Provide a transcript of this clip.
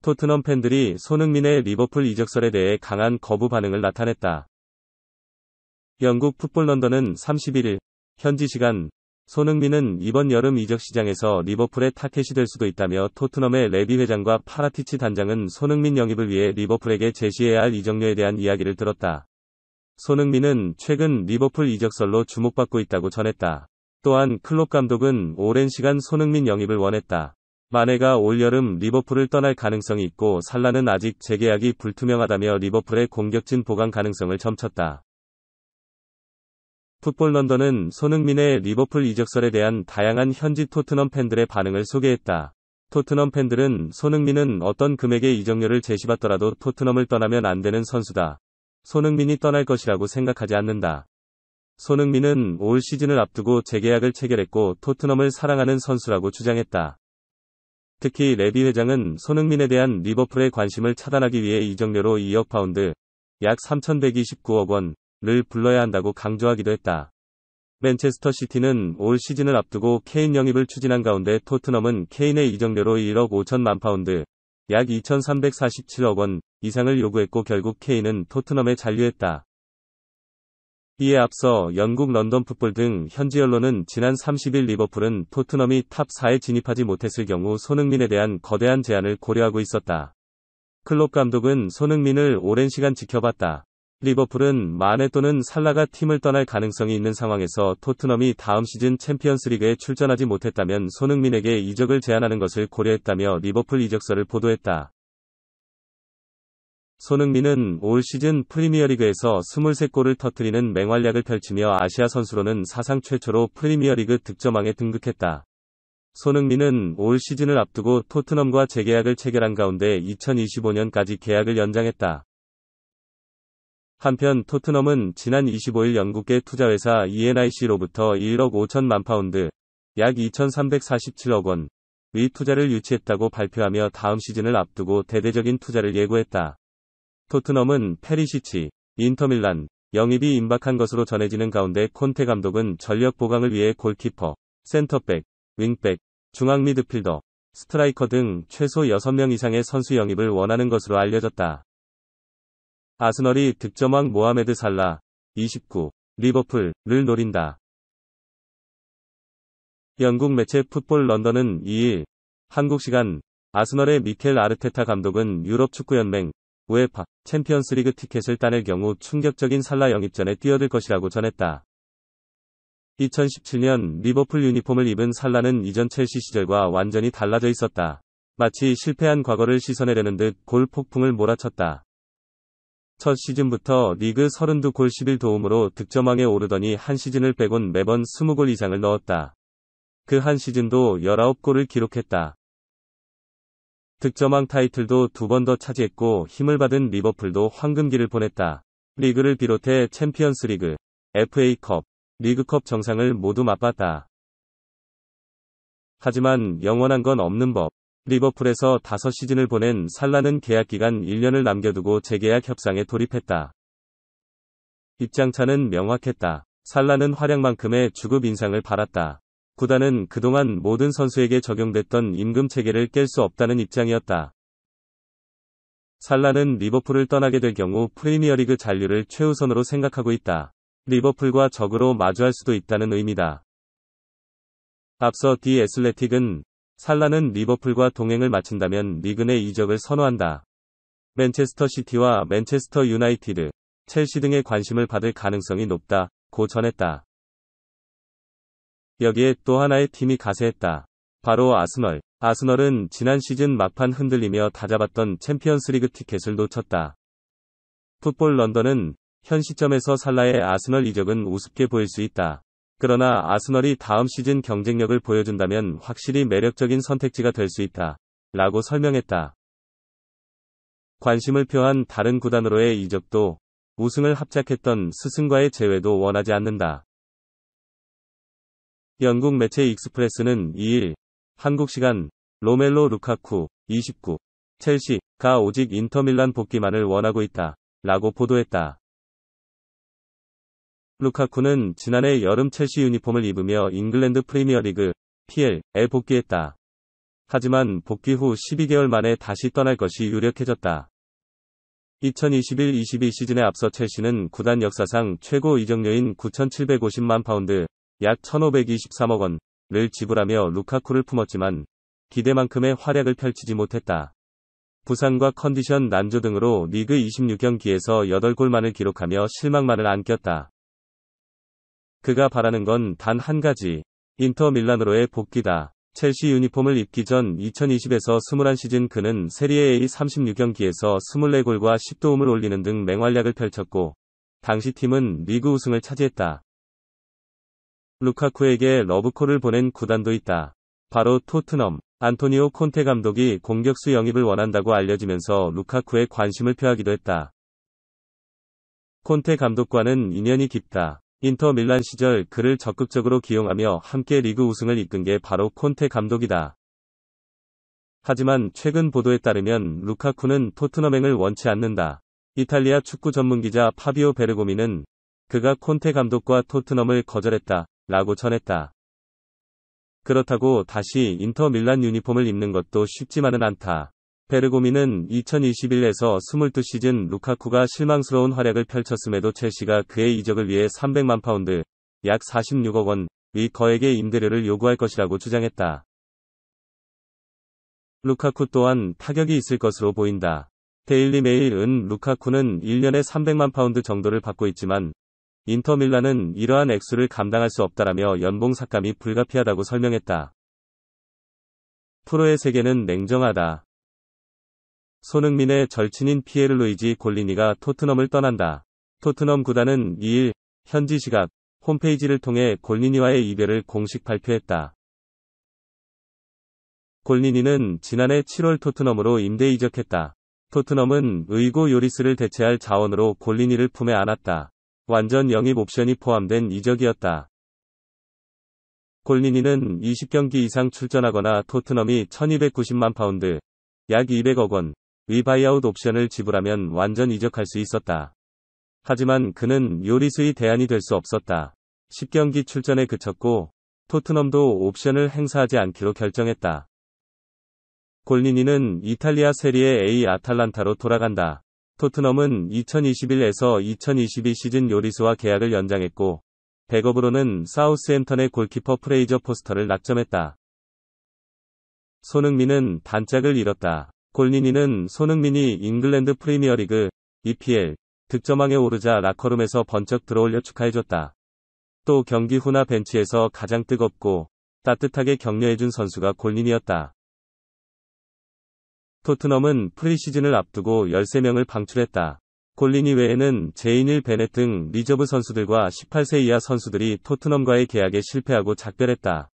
토트넘 팬들이 손흥민의 리버풀 이적설에 대해 강한 거부 반응을 나타냈다. 영국 풋볼 런던은 31일 현지 시간 손흥민은 이번 여름 이적 시장에서 리버풀의 타켓이 될 수도 있다며 토트넘의 레비 회장과 파라티치 단장은 손흥민 영입을 위해 리버풀에게 제시해야 할 이적료에 대한 이야기를 들었다. 손흥민은 최근 리버풀 이적설로 주목받고 있다고 전했다. 또한 클롭 감독은 오랜 시간 손흥민 영입을 원했다. 마네가 올여름 리버풀을 떠날 가능성이 있고 살라는 아직 재계약이 불투명하다며 리버풀의 공격진 보강 가능성을 점쳤다. 풋볼 런던은 손흥민의 리버풀 이적설에 대한 다양한 현지 토트넘 팬들의 반응을 소개했다. 토트넘 팬들은 손흥민은 어떤 금액의 이적료를 제시받더라도 토트넘을 떠나면 안 되는 선수다. 손흥민이 떠날 것이라고 생각하지 않는다. 손흥민은 올 시즌을 앞두고 재계약을 체결했고 토트넘을 사랑하는 선수라고 주장했다. 특히 레비 회장은 손흥민에 대한 리버풀의 관심을 차단하기 위해 이적료로 2억 파운드, 약 3,129억 원을 불러야 한다고 강조하기도 했다. 맨체스터 시티는 올 시즌을 앞두고 케인 영입을 추진한 가운데 토트넘은 케인의 이적료로 1억 5천만 파운드, 약 2,347억 원 이상을 요구했고 결국 케인은 토트넘에 잔류했다. 이에 앞서 영국 런던 풋볼 등 현지 언론은 지난 30일 리버풀은 토트넘이 탑 4에 진입하지 못했을 경우 손흥민에 대한 거대한 제안을 고려하고 있었다. 클롭 감독은 손흥민을 오랜 시간 지켜봤다. 리버풀은 마네 또는 살라가 팀을 떠날 가능성이 있는 상황에서 토트넘이 다음 시즌 챔피언스리그에 출전하지 못했다면 손흥민에게 이적을 제안하는 것을 고려했다며 리버풀 이적설을 보도했다. 손흥민은 올 시즌 프리미어리그에서 23골을 터뜨리는 맹활약을 펼치며 아시아 선수로는 사상 최초로 프리미어리그 득점왕에 등극했다. 손흥민은 올 시즌을 앞두고 토트넘과 재계약을 체결한 가운데 2025년까지 계약을 연장했다. 한편 토트넘은 지난 25일 영국계 투자회사 ENIC로부터 1억 5천만 파운드, 약 2,347억 원의 투자를 유치했다고 발표하며 다음 시즌을 앞두고 대대적인 투자를 예고했다. 토트넘은 페리시치, 인터밀란, 영입이 임박한 것으로 전해지는 가운데 콘테 감독은 전력 보강을 위해 골키퍼, 센터백, 윙백, 중앙 미드필더, 스트라이커 등 최소 6명 이상의 선수 영입을 원하는 것으로 알려졌다. 아스널이 득점왕 모하메드 살라, 29, 리버풀을 노린다. 영국 매체 풋볼 런던은 2일 한국 시간 아스널의 미켈 아르테타 감독은 유럽 축구연맹 우에파 챔피언스리그 티켓을 따낼 경우 충격적인 살라 영입전에 뛰어들 것이라고 전했다. 2017년 리버풀 유니폼을 입은 살라는 이전 첼시 시절과 완전히 달라져 있었다. 마치 실패한 과거를 씻어내려는 듯 골 폭풍을 몰아쳤다. 첫 시즌부터 리그 32골 11도움으로 득점왕에 오르더니 한 시즌을 빼곤 매번 20골 이상을 넣었다. 그 한 시즌도 19골을 기록했다. 득점왕 타이틀도 2번 더 차지했고 힘을 받은 리버풀도 황금기를 보냈다. 리그를 비롯해 챔피언스리그, FA컵, 리그컵 정상을 모두 맛봤다. 하지만 영원한 건 없는 법. 리버풀에서 5시즌을 보낸 살라는 계약기간 1년을 남겨두고 재계약 협상에 돌입했다. 입장차는 명확했다. 살라는 활약만큼의 주급 인상을 받았다. 구단은 그동안 모든 선수에게 적용됐던 임금 체계를 깰 수 없다는 입장이었다. 살라는 리버풀을 떠나게 될 경우 프리미어리그 잔류를 최우선으로 생각하고 있다. 리버풀과 적으로 마주할 수도 있다는 의미다. 앞서 디 애슬레틱은 살라는 리버풀과 동행을 마친다면 리그 내 이적을 선호한다. 맨체스터 시티와 맨체스터 유나이티드, 첼시 등의 관심을 받을 가능성이 높다고 전했다. 여기에 또 하나의 팀이 가세했다. 바로 아스널. 아스널은 지난 시즌 막판 흔들리며 다잡았던 챔피언스리그 티켓을 놓쳤다. 풋볼 런던은 현 시점에서 살라의 아스널 이적은 우습게 보일 수 있다. 그러나 아스널이 다음 시즌 경쟁력을 보여준다면 확실히 매력적인 선택지가 될 수 있다. 라고 설명했다. 관심을 표한 다른 구단으로의 이적도 우승을 합작했던 스승과의 재회도 원하지 않는다. 영국 매체 익스프레스는 2일 한국 시간 로멜로 루카쿠 29 첼시가 오직 인터밀란 복귀만을 원하고 있다. 라고 보도했다. 루카쿠는 지난해 여름 첼시 유니폼을 입으며 잉글랜드 프리미어리그 PL에 복귀했다. 하지만 복귀 후 12개월 만에 다시 떠날 것이 유력해졌다. 2021-22 시즌에 앞서 첼시는 구단 역사상 최고 이적료인 9,750만 파운드, 약 1,523억 원을 지불하며 루카쿠를 품었지만 기대만큼의 활약을 펼치지 못했다. 부상과 컨디션 난조 등으로 리그 26경기에서 8골만을 기록하며 실망만을 안겼다. 그가 바라는 건 단 한 가지, 인터 밀란으로의 복귀다. 첼시 유니폼을 입기 전 2020에서 21시즌 그는 세리에 A 36경기에서 24골과 10도움을 올리는 등 맹활약을 펼쳤고, 당시 팀은 리그 우승을 차지했다. 루카쿠에게 러브콜을 보낸 구단도 있다. 바로 토트넘. 안토니오 콘테 감독이 공격수 영입을 원한다고 알려지면서 루카쿠에 관심을 표하기도 했다. 콘테 감독과는 인연이 깊다. 인터 밀란 시절 그를 적극적으로 기용하며 함께 리그 우승을 이끈 게 바로 콘테 감독이다. 하지만 최근 보도에 따르면 루카쿠는 토트넘행을 원치 않는다. 이탈리아 축구 전문기자 파비오 베르고미는 그가 콘테 감독과 토트넘을 거절했다 라고 전했다. 그렇다고 다시 인터 밀란 유니폼을 입는 것도 쉽지만은 않다. 베르고미는 2021에서 22시즌 루카쿠가 실망스러운 활약을 펼쳤음에도 첼시가 그의 이적을 위해 300만 파운드, 약 46억 원의 거액의 임대료를 요구할 것이라고 주장했다. 루카쿠 또한 타격이 있을 것으로 보인다. 데일리 메일은 루카쿠는 1년에 300만 파운드 정도를 받고 있지만 인터 밀란은 이러한 액수를 감당할 수 없다라며 연봉 삭감이 불가피하다고 설명했다. 프로의 세계는 냉정하다. 손흥민의 절친인 피에르 루이지 골리니가 토트넘을 떠난다. 토트넘 구단은 2일 현지 시각 홈페이지를 통해 골리니와의 이별을 공식 발표했다. 골리니는 지난해 7월 토트넘으로 임대 이적했다. 토트넘은 의고 요리스를 대체할 자원으로 골리니를 품에 안았다. 완전 영입 옵션이 포함된 이적이었다. 골리니는 20경기 이상 출전하거나 토트넘이 1290만 파운드, 약 200억 원의 바이아웃 옵션을 지불하면 완전 이적할 수 있었다. 하지만 그는 요리스의 대안이 될 수 없었다. 10경기 출전에 그쳤고 토트넘도 옵션을 행사하지 않기로 결정했다. 골리니는 이탈리아 세리에 A 아탈란타로 돌아간다. 토트넘은 2021에서 2022 시즌 요리스와 계약을 연장했고 백업으로는 사우스햄턴의 골키퍼 프레이저 포스터를 낙점했다. 손흥민은 단짝을 잃었다. 골리니는 손흥민이 잉글랜드 프리미어리그 EPL 득점왕에 오르자 라커룸에서 번쩍 들어올려 축하해줬다. 또 경기 후나 벤치에서 가장 뜨겁고 따뜻하게 격려해준 선수가 골리니였다. 토트넘은 프리시즌을 앞두고 13명을 방출했다. 골리니 외에는 제이닐 베넷 등 리저브 선수들과 18세 이하 선수들이 토트넘과의 계약에 실패하고 작별했다.